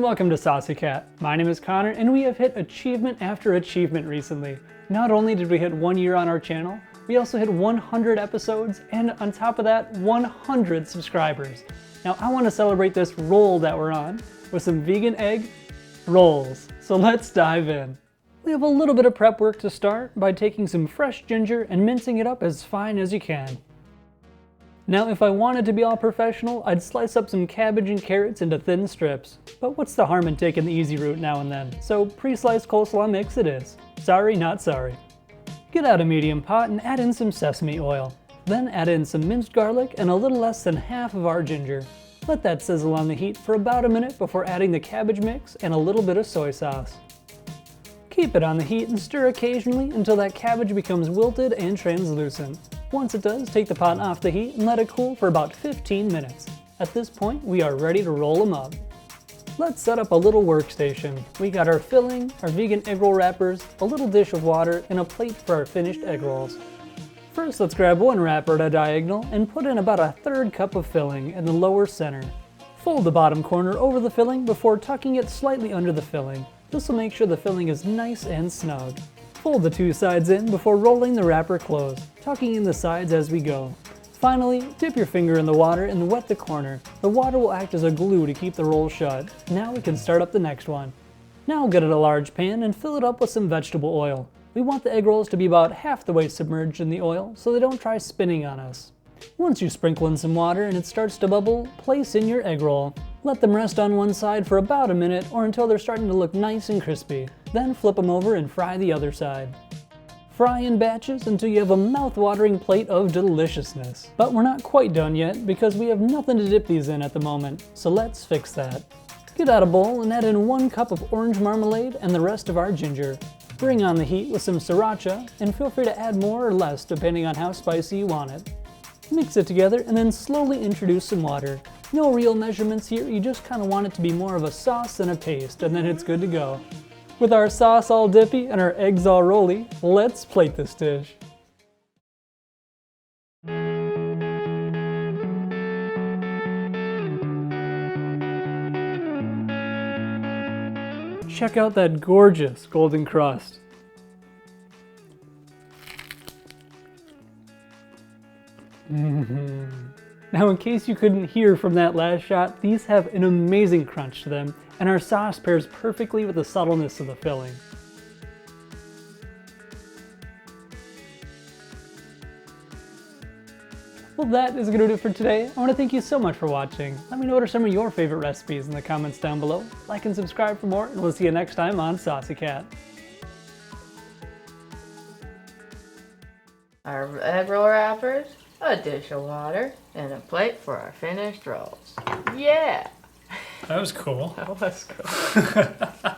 and welcome to Saucy Cat. My name is Connor and we have hit achievement after achievement recently. Not only did we hit 1 year on our channel, we also hit 100 episodes and on top of that, 100 subscribers. Now I want to celebrate this roll that we're on with some vegan egg rolls. So let's dive in. We have a little bit of prep work to start by taking some fresh ginger and mincing it up as fine as you can. Now if I wanted to be all professional, I'd slice up some cabbage and carrots into thin strips. But what's the harm in taking the easy route now and then? So pre-sliced coleslaw mix it is. Sorry, not sorry. Get out a medium pot and add in some sesame oil. Then add in some minced garlic and a little less than half of our ginger. Let that sizzle on the heat for about a minute before adding the cabbage mix and a little bit of soy sauce. Keep it on the heat and stir occasionally until that cabbage becomes wilted and translucent. Once it does, take the pot off the heat and let it cool for about 15 minutes. At this point, we are ready to roll them up. Let's set up a little workstation. We got our filling, our vegan egg roll wrappers, a little dish of water, and a plate for our finished egg rolls. First, let's grab one wrapper at a diagonal and put in about a 1/3 cup of filling in the lower center. Fold the bottom corner over the filling before tucking it slightly under the filling. This will make sure the filling is nice and snug. Fold the two sides in before rolling the wrapper closed, tucking in the sides as we go. Finally, dip your finger in the water and wet the corner. The water will act as a glue to keep the roll shut. Now we can start up the next one. Now get a large pan and fill it up with some vegetable oil. We want the egg rolls to be about half the way submerged in the oil so they don't try spinning on us. Once you sprinkle in some water and it starts to bubble, place in your egg roll. Let them rest on one side for about a minute or until they're starting to look nice and crispy. Then flip them over and fry the other side. Fry in batches until you have a mouth-watering plate of deliciousness. But we're not quite done yet because we have nothing to dip these in at the moment, so let's fix that. Get out a bowl and add in 1 cup of orange marmalade and the rest of our ginger. Bring on the heat with some Sriracha and feel free to add more or less depending on how spicy you want it. Mix it together and then slowly introduce some water. No real measurements here, you just kind of want it to be more of a sauce than a paste, and then it's good to go. With our sauce all dippy and our eggs all rolly, let's plate this dish. Check out that gorgeous golden crust. Now in case you couldn't hear from that last shot, these have an amazing crunch to them, and our sauce pairs perfectly with the subtleness of the filling. Well, that is going to do it for today. I want to thank you so much for watching. Let me know what are some of your favorite recipes in the comments down below. Like and subscribe for more, and we'll see you next time on Saucy Cat. Our egg roll wrappers, a dish of water, and a plate for our finished rolls. Yeah! That was cool. That was cool.